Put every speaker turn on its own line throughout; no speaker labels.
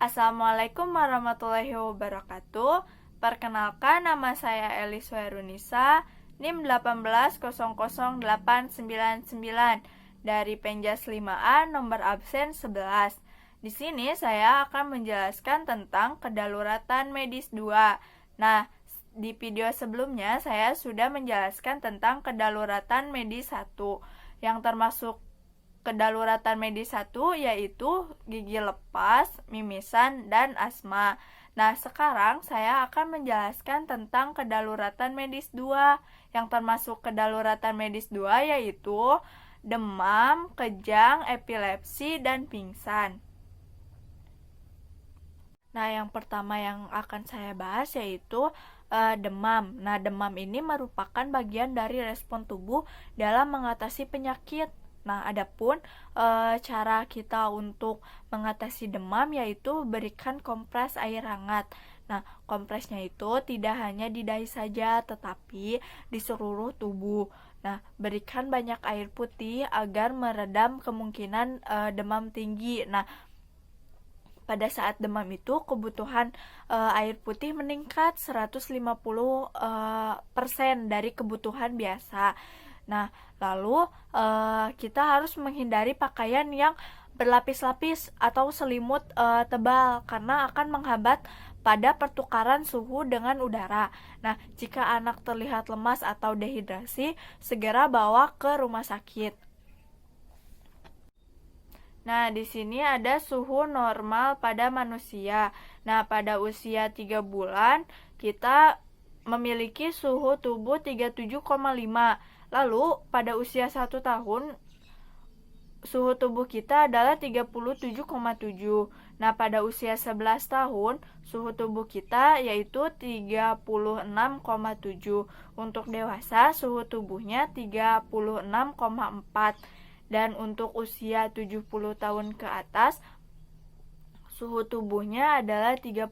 Assalamualaikum warahmatullahi wabarakatuh. Perkenalkan, nama saya Elis Wairunisa, NIM 1800899 dari Penjas 5A, nomor absen 11. Di sini saya akan menjelaskan tentang kedaruratan medis 2. Nah, di video sebelumnya saya sudah menjelaskan tentang kedaruratan medis 1, yang termasuk kedaruratan medis 1 yaitu gigi lepas, mimisan, dan asma. Nah, sekarang saya akan menjelaskan tentang kedaruratan medis 2, yang termasuk kedaruratan medis 2 yaitu demam, kejang, epilepsi, dan pingsan. Nah, yang pertama yang akan saya bahas yaitu demam. Nah, demam ini merupakan bagian dari respon tubuh dalam mengatasi penyakit. Nah, adapun cara kita untuk mengatasi demam yaitu berikan kompres air hangat. Nah, kompresnya itu tidak hanya di dahi saja, tetapi di seluruh tubuh. Nah, berikan banyak air putih agar meredam kemungkinan demam tinggi. Nah, pada saat demam itu kebutuhan air putih meningkat 150% dari kebutuhan biasa. Nah, lalu kita harus menghindari pakaian yang berlapis-lapis atau selimut tebal karena akan menghambat pada pertukaran suhu dengan udara. Nah, jika anak terlihat lemas atau dehidrasi, segera bawa ke rumah sakit. Nah, di sini ada suhu normal pada manusia. Nah, pada usia 3 bulan, kita memiliki suhu tubuh 37,5. Lalu, pada usia 1 tahun, suhu tubuh kita adalah 37,7. Nah, pada usia 11 tahun, suhu tubuh kita yaitu 36,7. Untuk dewasa, suhu tubuhnya 36,4. Dan untuk usia 70 tahun ke atas, suhu tubuhnya adalah 36.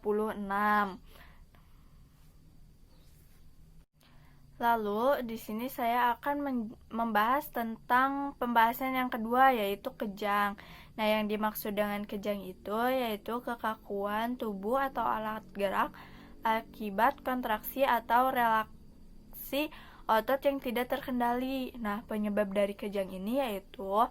Lalu di sini saya akan membahas tentang pembahasan yang kedua yaitu kejang. Nah, yang dimaksud dengan kejang itu yaitu kekakuan tubuh atau alat gerak akibat kontraksi atau relaksi otot yang tidak terkendali. Nah, penyebab dari kejang ini yaitu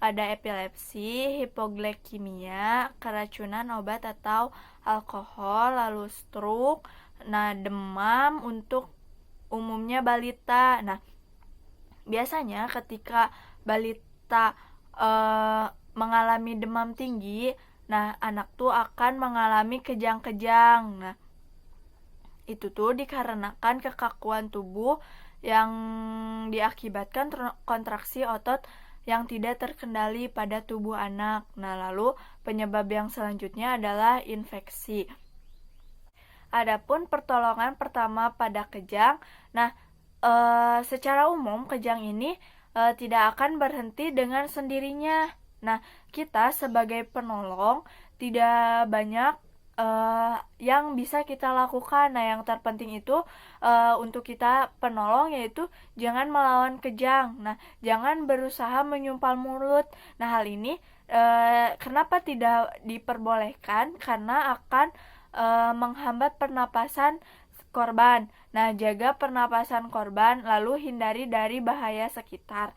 ada epilepsi, hipoglikemia, keracunan obat atau alkohol, lalu stroke, nah demam untuk umumnya balita. Nah, biasanya ketika balita mengalami demam tinggi, nah anak tuh akan mengalami kejang-kejang. Nah, itu tuh dikarenakan kekakuan tubuh yang diakibatkan kontraksi otot yang tidak terkendali pada tubuh anak. Nah, lalu penyebab yang selanjutnya adalah infeksi. Adapun pertolongan pertama pada kejang, nah secara umum kejang ini tidak akan berhenti dengan sendirinya. Nah, kita sebagai penolong tidak banyak yang bisa kita lakukan. Nah, yang terpenting itu untuk kita penolong yaitu jangan melawan kejang. Nah, jangan berusaha menyumpal mulut. Nah, hal ini kenapa tidak diperbolehkan? Karena akan menghambat pernapasan korban. Nah, jaga pernapasan korban lalu hindari dari bahaya sekitar.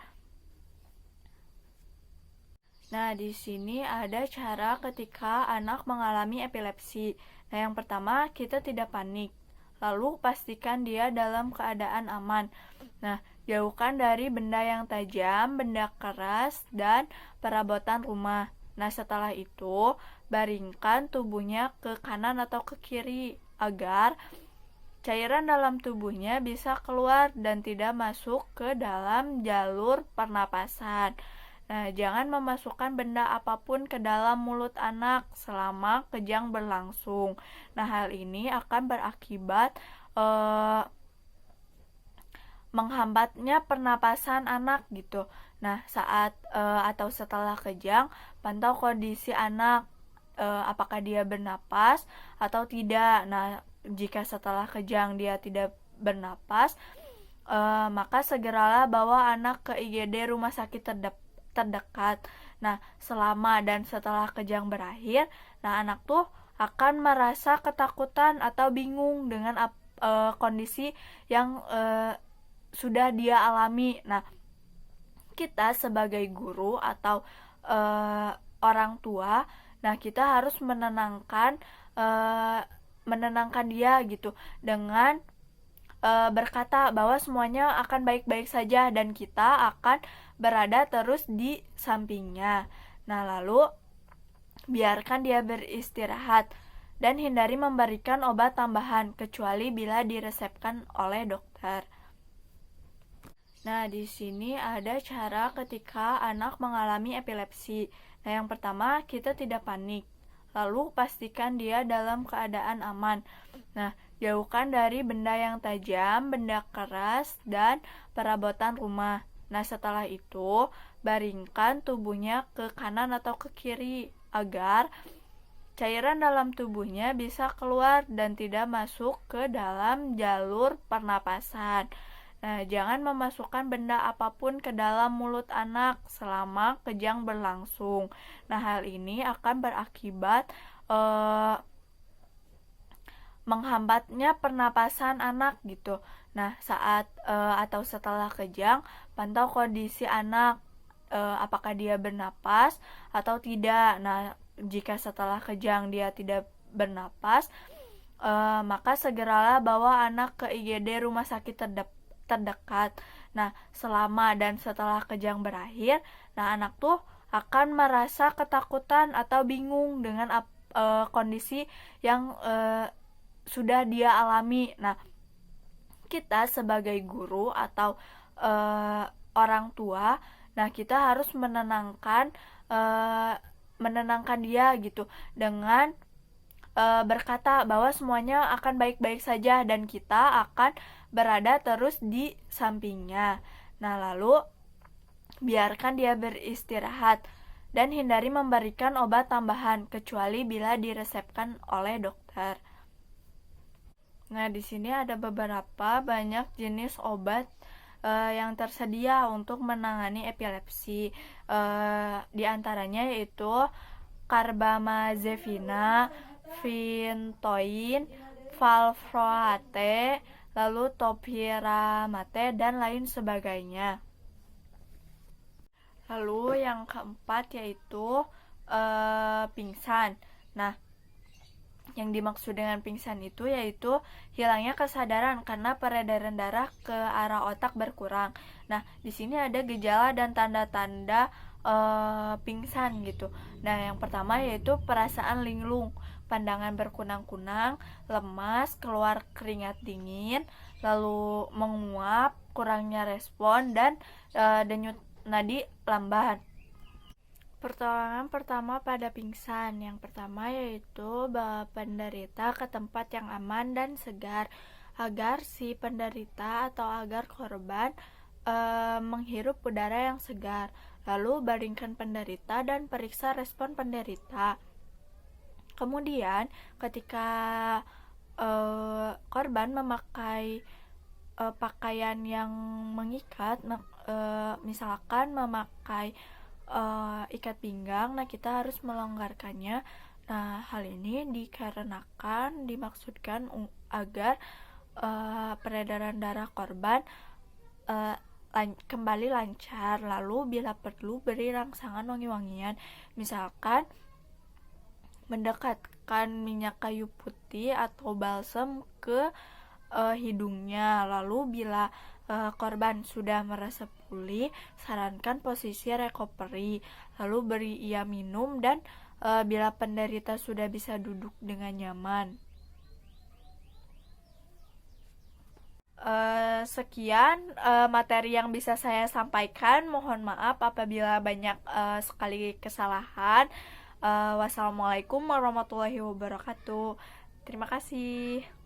Nah, di sini ada cara ketika anak mengalami epilepsi. Nah, yang pertama, kita tidak panik. Lalu, pastikan dia dalam keadaan aman. Nah, jauhkan dari benda yang tajam, benda keras, dan perabotan rumah. Nah, setelah itu, baringkan tubuhnya ke kanan atau ke kiri agar cairan dalam tubuhnya bisa keluar dan tidak masuk ke dalam jalur pernapasan. Nah, jangan memasukkan benda apapun ke dalam mulut anak selama kejang berlangsung. Nah, hal ini akan berakibat menghambatnya pernapasan anak gitu. Nah, saat atau setelah kejang, pantau kondisi anak, apakah dia bernapas atau tidak. Nah, jika setelah kejang dia tidak bernapas, maka segeralah bawa anak ke IGD rumah sakit terdekat. Nah, selama dan setelah kejang berakhir, nah anak tuh akan merasa ketakutan atau bingung dengan kondisi yang sudah dia alami. Nah, kita sebagai guru atau orang tua, nah kita harus menenangkan dia gitu dengan berkata bahwa semuanya akan baik-baik saja dan kita akan berada terus di sampingnya. Nah, lalu biarkan dia beristirahat dan hindari memberikan obat tambahan kecuali bila diresepkan oleh dokter. Nah, di sini ada cara ketika anak mengalami epilepsi. Nah, yang pertama, kita tidak panik. Lalu pastikan dia dalam keadaan aman. Nah, jauhkan dari benda yang tajam, benda keras, dan perabotan rumah. Nah, setelah itu, baringkan tubuhnya ke kanan atau ke kiri agar cairan dalam tubuhnya bisa keluar dan tidak masuk ke dalam jalur pernapasan. Nah, jangan memasukkan benda apapun ke dalam mulut anak selama kejang berlangsung. Nah, hal ini akan berakibat menghambatnya pernapasan anak gitu. Nah, saat atau setelah kejang, pantau kondisi anak, apakah dia bernapas atau tidak. Nah, jika setelah kejang dia tidak bernapas, maka segeralah bawa anak ke IGD rumah sakit terdekat. Nah, selama dan setelah kejang berakhir, nah anak tuh akan merasa ketakutan atau bingung dengan kondisi yang sudah dia alami. Nah, kita sebagai guru atau orang tua, nah kita harus menenangkan dia gitu dengan berkata bahwa semuanya akan baik-baik saja dan kita akan berada terus di sampingnya. Nah, lalu biarkan dia beristirahat dan hindari memberikan obat tambahan kecuali bila diresepkan oleh dokter. Nah, di sini ada beberapa banyak jenis obat yang tersedia untuk menangani epilepsi. Di antaranya yaitu carbamazepina, Vintoin, valproate, lalu topiramate, dan lain sebagainya. Lalu yang keempat yaitu pingsan. Nah, yang dimaksud dengan pingsan itu yaitu hilangnya kesadaran karena peredaran darah ke arah otak berkurang. Nah, di sini ada gejala dan tanda-tanda pingsan gitu. Nah, yang pertama yaitu perasaan linglung, pandangan berkunang-kunang, lemas, keluar keringat dingin, lalu menguap, kurangnya respon, dan denyut nadi lamban. Pertolongan pertama pada pingsan. Yang pertama yaitu bawa penderita ke tempat yang aman dan segar agar si penderita atau agar korban menghirup udara yang segar. Lalu baringkan penderita dan periksa respon penderita. Kemudian ketika korban memakai pakaian yang mengikat, misalkan memakai ikat pinggang, nah kita harus melonggarkannya. Nah, hal ini dikarenakan dimaksudkan agar peredaran darah korban kembali lancar. Lalu bila perlu beri rangsangan wangi-wangian, misalkan mendekatkan minyak kayu putih atau balsam ke hidungnya. Lalu bila korban sudah merasa pulih, sarankan posisi recovery, lalu beri ia minum, dan bila penderita sudah bisa duduk dengan nyaman. Sekian materi yang bisa saya sampaikan. Mohon maaf apabila banyak sekali kesalahan. Wassalamualaikum warahmatullahi wabarakatuh. Terima kasih.